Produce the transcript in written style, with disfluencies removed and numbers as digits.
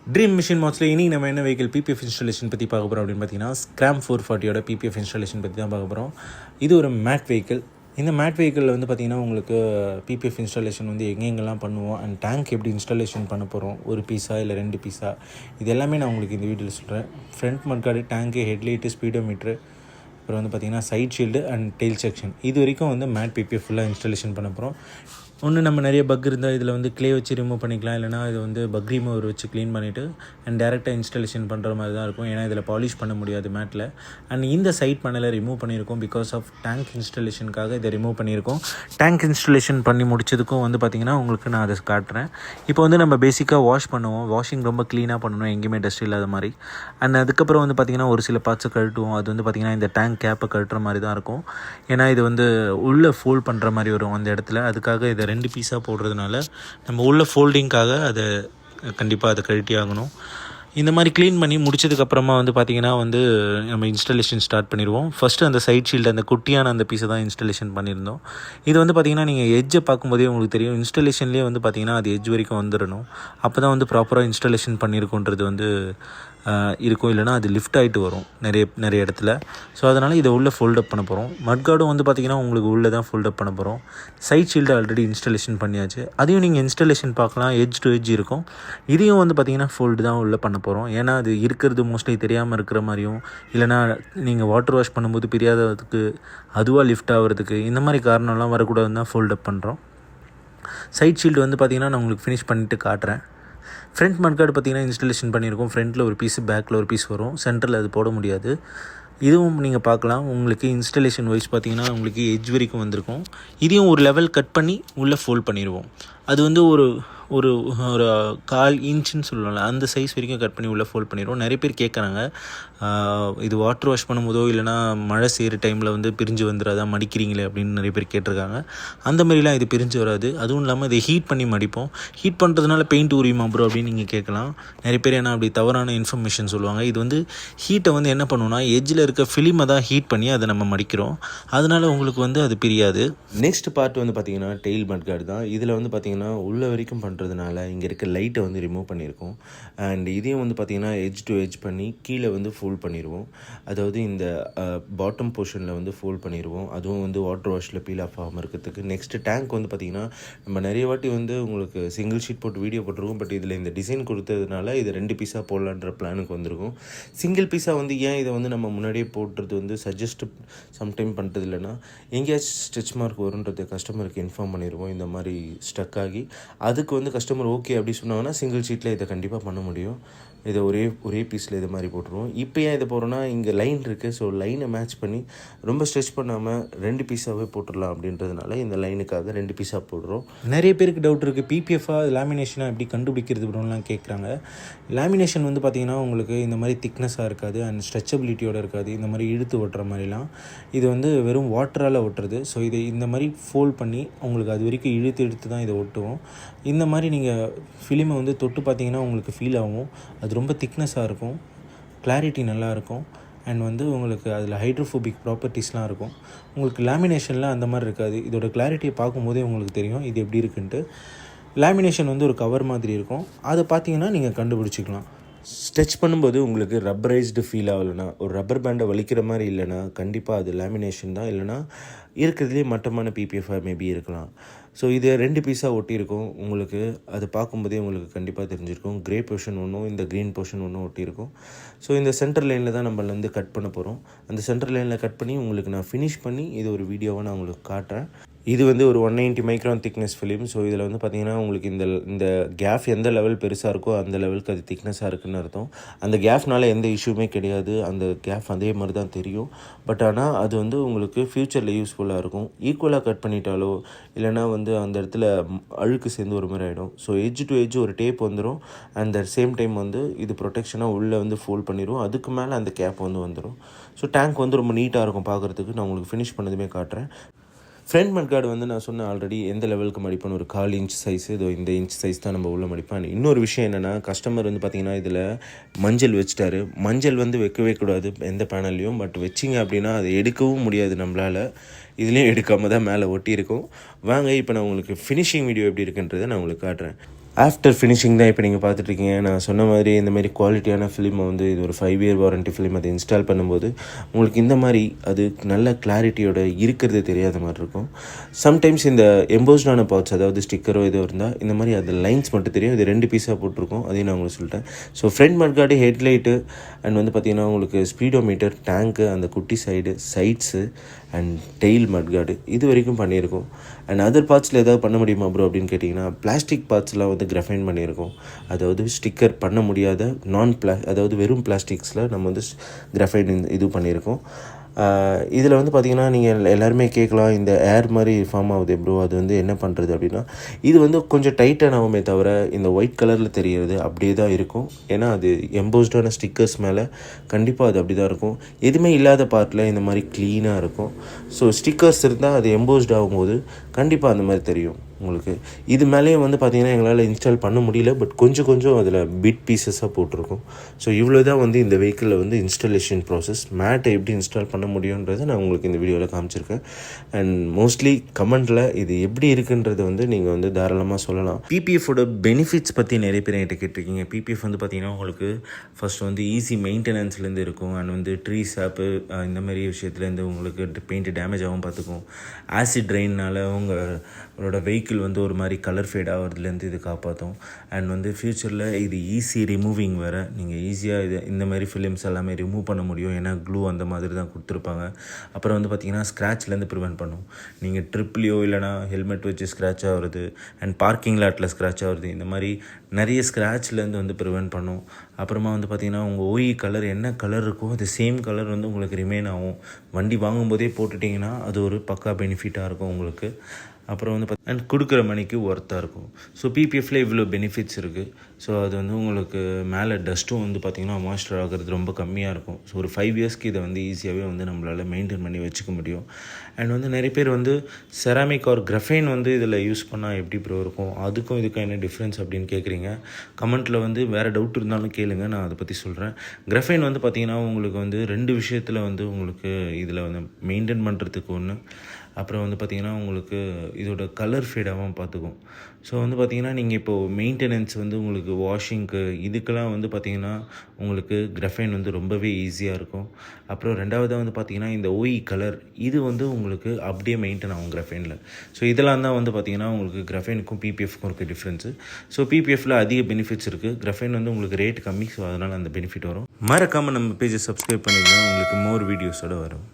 Dream machine மாட்ஸில் இனி நம்ம என்ன வெஹிக்கிள் பிபிஎஃப் இன்ஸ்டாலேஷன் பற்றி பார்க்க போகிறோம் அப்படின்னு பார்த்தீங்கன்னா ஸ்க்ராம் 440யோட பிபிஎஃப் இன்ஸ்டாலேஷன் பற்றி தான் பார்க்க போகிறோம். இது ஒரு மேட் வெஹிக்கிள். இந்த மேட் வெஹிக்கிளில் வந்து பார்த்திங்கன்னா உங்களுக்கு பிபிஎஃப் இன்ஸ்டாலேஷன் வந்து எங்கெங்கெல்லாம் பண்ணுவோம் அண்ட் டேங்க் எப்படி இன்ஸ்டாலேஷன் பண்ண போகிறோம், ஒரு பீஸா இல்லை 2 பீஸா, இது எல்லாமே நான் உங்களுக்கு இந்த வீடியோவில் சொல்கிறேன். Front mudguard, tank, headlight, speedometer, அப்புறம் வந்து பார்த்திங்கன்னா side shield and tail section, இது வரைக்கும் வந்து மேட் பிபிஎஃப் ஃபுல்லாக இன்ஸ்டாலேஷன் பண்ண போகிறோம். ஒன்று நம்ம நிறைய பக் இருந்தால் இதில் வந்து க்ளே வச்சு ரிமூவ் பண்ணிக்கலாம், இல்லைனா இது வந்து பக் ரிமூவர் வச்சு க்ளீன் பண்ணிவிட்டு அண்ட் டேரெக்டாக இன்ஸ்டாலேஷன் பண்ணுற மாதிரி தான் இருக்கும். ஏன்னா இதில் பாலிஷ் பண்ண முடியாது மேட்டில். அண்ட் இந்த சைட் பேனலை ரிமூவ் பண்ணியிருக்கோம் பிகாஸ் ஆஃப் டேங்க் இன்ஸ்டாலேஷனுக்காக இதை ரிமூவ் பண்ணியிருக்கோம். டேங்க் இன்ஸ்டாலேஷன் பண்ணி முடிச்சதுக்கும் வந்து பார்த்திங்கன்னா உங்களுக்கு நான் அதை காட்டுறேன். இப்போ வந்து நம்ம பேசிக்காக வாஷ் பண்ணுவோம். வாஷிங் ரொம்ப க்ளீனாக பண்ணணும், எங்கேயுமே டஸ்ட் இல்லாத மாதிரி. அண்ட் அதுக்கப்புறம் வந்து பார்த்திங்கன்னா ஒரு சில பார்ட்ஸை கழட்டுவோம். அது வந்து பார்த்திங்கன்னா இந்த டேங்க் கேப்பை கழட்டுற மாதிரி தான் இருக்கும். ஏன்னா இது வந்து உள்ளே ஃபோல்ட் பண்ணுற மாதிரி வரும் அந்த இடத்துல. அதுக்காக இதை 2 பீஸாக போடுறதுனால நம்ம உள்ள ஃபோல்டிங்காக அதை கண்டிப்பாக அதை கழட்டி ஆகணும். இந்த மாதிரி க்ளீன் பண்ணி முடிச்சதுக்கப்புறமா வந்து பார்த்திங்கன்னா வந்து நம்ம இன்ஸ்டாலேஷன் ஸ்டார்ட் பண்ணிடுவோம். ஃபஸ்ட்டு அந்த சைட் ஷீல்டு, அந்த குட்டியான அந்த பீஸை தான் இன்ஸ்டாலேஷன் பண்ணியிருந்தோம். இது வந்து பார்த்திங்கன்னா நீங்கள் எட்ஜை பார்க்கும்போதே உங்களுக்கு தெரியும், இன்ஸ்டாலேஷன்லேயே வந்து பார்த்திங்கன்னா அது எட்ஜ் வரைக்கும் வந்துடணும். அப்போ தான் வந்து ப்ராப்பராக இன்ஸ்டாலேஷன் பண்ணியிருக்கோன்றது வந்து இருக்கும். இல்லைனா அது லிஃப்ட் ஆகிட்டு வரும் நிறைய இடத்துல. ஸோ அதனால் இதை உள்ளே ஃபோல்டப் பண்ண போகிறோம். மட்கார்டும் வந்து பார்த்திங்கன்னா உங்களுக்கு உள்ளே தான் ஃபோல்டப் பண்ண போகிறோம். சைட் ஷீல்டு ஆல்ரெடி இன்ஸ்டாலேஷன் பண்ணியாச்சு. அதையும் நீங்கள் இன்ஸ்டாலேஷன் பார்க்கலாம், எட்ஜ் டு எட்ஜ் இருக்கும். இதையும் வந்து பார்த்திங்கன்னா ஃபோல்டு தான் உள்ளே பண்ண போகிறோம். ஏன்னா அது இருக்கிறது மோஸ்ட்லி தெரியாமல் இருக்கிற மாதிரியும், இல்லைனா நீங்கள் வாட்டர் வாஷ் பண்ணும்போது பிரியாததுக்கு, அதுவாக லிஃப்ட் ஆகிறதுக்கு, இந்த மாதிரி காரணம்லாம் வரக்கூடாதுன்னு தான் ஃபோல்டப் பண்ணுறோம். சைட் ஷீல்டு வந்து பார்த்திங்கன்னா நான் உங்களுக்கு ஃபினிஷ் பண்ணிவிட்டு காட்டுறேன். ஃப்ரண்ட் மட்கார்டு பார்த்திங்கன்னா இன்ஸ்டாலேஷன் பண்ணியிருக்கோம். ஃப்ரண்ட்டில் ஒரு பீஸு, பேக்கில் ஒரு பீஸ் வரும். சென்டரில் அது போட முடியாது. இதுவும் நீங்கள் பார்க்கலாம். உங்களுக்கு இன்ஸ்டாலேஷன் வைஸ் பார்த்திங்கன்னா உங்களுக்கு எட்ஜ் வரைக்கும் வந்திருக்கும். இதையும் ஒரு லெவல் கட் பண்ணி உள்ளே ஃபோல்ட் பண்ணிடுவோம். அது வந்து ஒரு ஒரு ஒரு 1/4 இன்ச்சுன்னு சொல்லலாம்ல, அந்த சைஸ் வரைக்கும் கட் பண்ணி உள்ளே ஃபோல்ட் பண்ணிடுவோம். நிறைய பேர் கேட்குறாங்க, இது வாட்டர் வாஷ் பண்ணும்போதோ இல்லைனா மழை செய்கிற டைமில் வந்து பிரிஞ்சு வந்துடாதா, மடிக்கிறீங்களே அப்படின்னு நிறைய பேர் கேட்டிருக்காங்க. அந்த மாதிரிலாம் இது பிரிஞ்சு வராது. அதுவும் இல்லாமல் இதை ஹீட் பண்ணி மடிப்போம். ஹீட் பண்ணுறதுனால பெயிண்ட் உரியுமா ப்ரோ அப்படின்னு நீங்கள் கேட்கலாம். நிறைய பேர் ஏன்னா அப்படி தவறான இன்ஃபர்மேஷன் சொல்லுவாங்க. இது வந்து ஹீட்டை வந்து என்ன பண்ணுவோம்னா, எட்ஜில் இருக்க ஃபிலிமை தான் ஹீட் பண்ணி அதை நம்ம மடிக்கிறோம். அதனால் உங்களுக்கு வந்து அது பிரியாது. நெக்ஸ்ட் பார்ட் வந்து பார்த்திங்கன்னா டெயில் மட்கார்டு தான். இதில் வந்து பார்த்திங்கன்னா உள்ள வரைக்கும் பண்ணுறதுனால இங்கே இருக்க லைட்டை வந்து ரிமூவ் பண்ணியிருக்கோம். அண்ட் இதையும் வந்து பார்த்திங்கன்னா எட்ஜ் டு எட்ஜ் பண்ணி கீழே வந்து ஃபோல்ட் பண்ணிடுவோம். அதாவது இந்த பாட்டம் போர்ஷனில் வந்து ஃபோல்ட் பண்ணிடுவோம். அதுவும் வந்து வாட்டர் வாஷில் பீல் ஆஃப் ஆகாமல் இருக்கிறதுக்கு. நெக்ஸ்ட்டு டேங்க் வந்து பார்த்திங்கன்னா நம்ம நிறைய வாட்டி வந்து உங்களுக்கு சிங்கிள் ஷீட் போட்டு வீடியோ போட்டிருக்கோம். பட் இதில் இந்த டிசைன் கொடுத்ததுனால இது 2 பீஸாக போடலான்ற பிளானுக்கு வந்திருக்கும். சிங்கிள் பீஸாக வந்து ஏன் இதை வந்து நம்ம முன்னாடியே போடுறது வந்து சஜஸ்ட் சம்டைம் பண்ணுறது இல்லைன்னா, எங்கேயாச்சும் ஸ்ட்ரெச் மார்க் வருன்றது கஸ்டமருக்கு இன்ஃபார்ம் பண்ணிடுவோம். இந்த மாதிரி ஸ்டக் ஆகி அதுக்கு வந்து கஸ்டமர் ஓகே அப்படி சொன்னாங்கன்னா சிங்கிள் ஷீட்டில் இதை கண்டிப்பாக பண்ண முடியும். இதை ஒரே பீஸில் இது மாதிரி போட்டுருவோம். இப்போ ஏன் இதை போடுறோன்னா, இங்கே லைன் இருக்குது. ஸோ லைனை மேட்ச் பண்ணி ரொம்ப ஸ்ட்ரெச் பண்ணாமல் 2 பீஸாகவே போட்டுடலாம் அப்படின்றதுனால இந்த லைனுக்காக 2 பீஸாக போடுறோம். நிறைய பேருக்கு டவுட் இருக்குது, பிபிஎஃபாக லேமினேஷனாக எப்படி கண்டுபிடிக்கிறது அப்படின்லாம் கேட்குறாங்க. லேமினேஷன் வந்து பார்த்திங்கன்னா உங்களுக்கு இந்த மாதிரி திக்னஸாக இருக்காது அண்ட் ஸ்ட்ரெச்சபிலிட்டியோடு இருக்காது. இந்த மாதிரி இழுத்து ஒட்டுற மாதிரிலாம் இது வந்து வெறும் வாட்டரால் ஒட்டுறது. ஸோ இதை இந்த மாதிரி ஃபோல்ட் பண்ணி உங்களுக்கு அது வரைக்கும் இழுத்து தான் இதை ஒட்டுவோம். இந்த மாதிரி நீங்கள் ஃபிலிமை வந்து தொட்டு பார்த்திங்கன்னா உங்களுக்கு ஃபீல் ஆகும். அது ரொம்ப திக்னஸாக இருக்கும், கிளாரிட்டி நல்லாயிருக்கும் அண்ட் வந்து உங்களுக்கு அதில் ஹைட்ரோஃபோபிக் ப்ராப்பர்ட்டிஸ்லாம் இருக்கும். உங்களுக்கு லேமினேஷனில் அந்த மாதிரி இருக்காது. இதோட கிளாரிட்டியை பார்க்கும்போதே உங்களுக்கு தெரியும் இது எப்படி இருக்குன்ட்டு. லேமினேஷன் வந்து ஒரு கவர் மாதிரி இருக்கும். அதை பார்த்தீங்கன்னா நீங்கள் கண்டுபிடிச்சிக்கலாம். ஸ்ட்ரெச் பண்ணும்போது உங்களுக்கு ரப்பரைஸ்டு ஃபீல் ஆகலைன்னா, ஒரு ரப்பர் பேண்டை வலிக்கிற மாதிரி இல்லைன்னா கண்டிப்பாக அது லேமினேஷன் தான். இல்லைனா இருக்கிறதுலே மட்டமான பிபிஎஃபாக மேபி இருக்கலாம். ஸோ இது 2 பீஸாக ஒட்டியிருக்கும். உங்களுக்கு அது பார்க்கும்போதே உங்களுக்கு கண்டிப்பாக தெரிஞ்சிருக்கும். கிரே போர்ஷன் ஒன்றும், இந்த க்ரீன் போர்ஷன் ஒன்றும் ஒட்டியிருக்கும். ஸோ இந்த சென்டர் லைனில் தான் நம்மள வந்து கட் பண்ண போகிறோம். அந்த சென்டர் லைனில் கட் பண்ணி உங்களுக்கு நான் ஃபினிஷ் பண்ணி இது ஒரு வீடியோவாக நான் உங்களுக்கு காட்டுறேன். இது வந்து ஒரு 190 மைக்ரான் திக்னஸ் ஃபிலிம். ஸோ இதில் வந்து பார்த்திங்கன்னா உங்களுக்கு இந்த கேஃப் எந்த லெவல் பெருசாக இருக்கோ அந்த லெவலுக்கு அது திக்னஸாக இருக்குதுன்னு அர்த்தம். அந்த கேஃப்னால எந்த இஷ்யூமே கிடையாது. அந்த கேஃப் அதே மாதிரி தான் தெரியும். பட் ஆனால் அது வந்து உங்களுக்கு ஃப்யூச்சரில் யூஸ்ஃபுல்லாக இருக்கும். ஈக்குவலாக கட் பண்ணிட்டாலோ இல்லைனா வந்து அந்த இடத்துல அழுக்கு சேர்ந்து ஒரு மாதிரி ஆகிடும். ஸோ எட்ஜ் டு எட்ஜ் ஒரு டேப் வந்துடும். அண்ட் அட் சேம் டைம் வந்து இது ப்ரொடெக்ஷனாக உள்ளே வந்து ஃபோல்ட் பண்ணிடும். அதுக்கு மேலே அந்த கேப் வந்து வந்துடும். ஸோ டேங்க் வந்து ரொம்ப நீட்டாக இருக்கும் பார்க்குறதுக்கு. நான் உங்களுக்கு ஃபினிஷ் பண்ணதுமே காட்டுறேன். ஃப்ரண்ட் மட்கார்டு வந்து நான் சொன்னேன் ஆல்ரெடி எந்த லெவலுக்கு மடிப்பேன், ஒரு 1/4 இன்ச் சைஸு. இதோ இந்த இன்ச் சைஸ் தான் நம்ம உள்ள மடிப்பேன். இன்னொரு விஷயம் என்னென்னா, கஸ்டமர் வந்து பார்த்திங்கன்னா இதில் மஞ்சள் வச்சிட்டாரு. மஞ்சள் வந்து வைக்கவே கூடாது எந்த பேனல்லையும். பட் வச்சிங்க அப்படின்னா அதை எடுக்கவும் முடியாது நம்மளால். இதுலேயும் எடுக்காமல் தான் மேலே ஒட்டியிருக்கும். வாங்க இப்போ நான் உங்களுக்கு ஃபினிஷிங் வீடியோ எப்படி இருக்குன்றதை நான் உங்களுக்கு காட்டுறேன். ஆஃப்டர் ஃபினிஷிங் தான் இப்போ நீங்கள் பார்த்துட்ருக்கீங்க. நான் சொன்ன மாதிரி இந்த மாதிரி குவாலிட்டியான ஃபிலிமை வந்து இது ஒரு 5 இயர் வாரண்ட்டி ஃபிலிம் அதை இன்ஸ்டால் பண்ணும்போது உங்களுக்கு இந்த மாதிரி அது நல்ல கிளாரிட்டியோட இருக்கிறது தெரியாத மாதிரி இருக்கும். சம்டைம்ஸ் இந்த எம்போஸ்டான பார்ட்ஸ் அதாவது ஸ்டிக்கரோ ஏதோ இருந்தால் இந்த மாதிரி அது லைன்ஸ் மட்டும் தெரியும். இது 2 பீஸாக போட்டிருக்கோம், அதையும் நான் உங்களுக்கு சொல்லிட்டேன். So front mudguard, headlight and வந்து பார்த்திங்கன்னா உங்களுக்கு ஸ்பீடோமீட்டர், டேங்க்கு, அந்த குட்டி சைட்ஸு அண்ட் டெயில் மட்கார்டு இது வரைக்கும் பண்ணியிருக்கோம். அண்ட் அதர் பார்ட்ஸில் ஏதாவது பண்ண முடியுமா ப்ரோ அப்படின்னு கேட்டிங்கன்னா, பிளாஸ்டிக் பார்ட்ஸ்லாம் வந்து கிராஃபைன் பண்ணியிருக்கோம். அதாவது ஸ்டிக்கர் பண்ண முடியாத அதாவது வெறும் பிளாஸ்டிக்ஸில் நம்ம வந்து கிராஃபைன் இது பண்ணியிருக்கோம். இதில் வந்து பார்த்திங்கன்னா நீங்கள் எல்லாருமே கேட்கலாம், இந்த ஏர் மாதிரி ஃபார்ம் ஆகுது ப்ரோ, அது வந்து என்ன பண்ணுறது அப்படின்னா, இது வந்து கொஞ்சம் டைட்டாக ஆகுமே தவிர இந்த ஒயிட் கலரில் தெரிகிறது அப்படியே தான் இருக்கும். ஏன்னா அது எம்போஸ்டான ஸ்டிக்கர்ஸ் மேலே கண்டிப்பாக அது அப்படி தான் இருக்கும். எதுவுமே இல்லாத பார்ட்டில் இந்த மாதிரி க்ளீனாக இருக்கும். ஸோ ஸ்டிக்கர்ஸ் இருந்தால் அது எம்போஸ்ட் ஆகும்போது கண்டிப்பாக அந்த மாதிரி தெரியும் உங்களுக்கு. இது மேலேயும் வந்து பார்த்திங்கன்னா எங்களால் இன்ஸ்டால் பண்ண முடியல, பட் கொஞ்சம் அதில் பிட் பீசஸாக போட்டிருக்கோம். ஸோ இவ்வளோ தான் வந்து இந்த வெஹிக்கிளில் வந்து இன்ஸ்டாலேஷன் ப்ராசஸ். மேட்டை எப்படி இன்ஸ்டால் பண்ண முடியுன்றதை நான் உங்களுக்கு இந்த வீடியோவில் காமிச்சிருக்கேன். அண்ட் மோஸ்ட்லி கமெண்ட்டில் இது எப்படி இருக்குன்றதை வந்து நீங்கள் வந்து தாராளமாக சொல்லலாம். பிபிஎஃபோட பெனிஃபிட்ஸ் பற்றி நிறைய பேர் என்கிட்ட கேட்டிருக்கீங்க. பிபிஎஃப் வந்து பார்த்திங்கன்னா உங்களுக்கு ஃபஸ்ட் வந்து ஈஸி மெயின்டெனன்ஸ்லேருந்து இருக்கும். அண்ட் வந்து ட்ரீ சாப்பு இந்த மாதிரி விஷயத்துலேருந்து உங்களுக்கு பெயிண்ட் டேமேஜ் ஆகும் பார்த்துக்கும். ஆசிட் ரெயின்னால் உங்களோட வெஹிக்கிள் வந்து ஒரு மாதிரி கலர் ஃபேட் ஆகிறதுலேருந்து இது காப்பாற்றும். அண்ட் வந்து ஃப்யூச்சரில் இது ஈஸி ரிமூவிங் வேறு. நீங்கள் ஈஸியாக இது இந்த மாதிரி ஃபிலிம்ஸ் எல்லாமே ரிமூவ் பண்ண முடியும். ஏன்னா க்ளூ அந்த மாதிரி தான் கொடுத்துருப்பாங்க. அப்புறம் வந்து பார்த்திங்கன்னா ஸ்க்ராட்ச்லேருந்து ப்ரிவென்ட் பண்ணும். நீங்கள் ட்ரிப்லேயோ இல்லைனா ஹெல்மெட் வச்சு ஸ்க்ராட்ச் ஆகிறது அண்ட் பார்க்கிங் லாட்டில் ஸ்க்ராட்ச் ஆகிறது, இந்த மாதிரி நிறைய ஸ்க்ராட்ச்லேருந்து வந்து ப்ரிவென்ட் பண்ணும். அப்புறமா வந்து பார்த்திங்கன்னா உங்கள் ஓஇ கலர் என்ன கலர் இருக்கோ அது சேம் கலர் வந்து உங்களுக்கு ரிமைன் ஆகும். வண்டி வாங்கும்போதே போட்டுட்டிங்கன்னா அது ஒரு பக்கா பெனிஃபிட்டாக இருக்கும் உங்களுக்கு. அப்புறம் வந்து அண்ட் கொடுக்குற மணிக்கு ஒர்த்தாக இருக்கும். ஸோ பிபிஎஃப்ல இவ்வளோ பெனிஃபிட்ஸ் இருக்குது. ஸோ அது வந்து உங்களுக்கு மேலே டஸ்ட்டும் வந்து பார்த்திங்கன்னா மாய்ஸ்டர் ஆகிறது ரொம்ப கம்மியாக இருக்கும். ஸோ ஒரு 5 இயர்ஸ்க்கு இதை வந்து ஈஸியாகவே வந்து நம்மளால் மெயின்டைன் பண்ணி வச்சுக்க முடியும். அண்ட் வந்து நிறைய பேர் வந்து செராமிக் ஆர் கிராஃபைன் வந்து இதில் யூஸ் பண்ணால் எப்படி ப்ரோ இருக்கும், அதுக்கும் இதுக்கும் என்ன டிஃப்ரென்ஸ் அப்படின்னு கேட்குறீங்க. கமெண்ட்டில் வந்து வேறு டவுட் இருந்தாலும் கேளுங்க, நான் அதை பற்றி சொல்கிறேன். கிராஃபைன் வந்து பார்த்திங்கன்னா உங்களுக்கு வந்து 2 விஷயத்தில் வந்து உங்களுக்கு இதில் வந்து மெயின்டைன் பண்ணுறதுக்கு ஒன்று, அப்புறம் வந்து பார்த்திங்கன்னா உங்களுக்கு இதோட கலர் ஃபேடாகவும் பார்த்துக்கும். ஸோ வந்து பார்த்திங்கன்னா நீங்கள் இப்போது மெயின்டெனன்ஸ் வந்து உங்களுக்கு வாஷிங்க்கு இதுக்கெல்லாம் வந்து பார்த்திங்கன்னா உங்களுக்கு கிராஃபைன் வந்து ரொம்பவே ஈஸியாக இருக்கும். அப்புறம் ரெண்டாவதாக வந்து பார்த்திங்கன்னா இந்த ஓஇ கலர் இது வந்து உங்களுக்கு அப்படியே மெயின்டைன் ஆகும் கிராஃபைனில். ஸோ இதெல்லாம் தான் வந்து பார்த்திங்கன்னா உங்களுக்கு கிராஃபைனுக்கும் பிபிஎஃப்க்கும் இருக்க டிஃப்ரென்ஸு. ஸோ பிபிஎஃப்பில் அதிக பெனிஃபிட்ஸ் இருக்குது. கிராஃபைன் வந்து உங்களுக்கு ரேட் கம்மி, ஸோ அதனால் அந்த பெனிஃபிட் வரும். மறக்காமல் நம்ம பேஜை சப்ஸ்கிரைப் பண்ணிங்கன்னா உங்களுக்கு மோர் வீடியோஸோடு வரும்.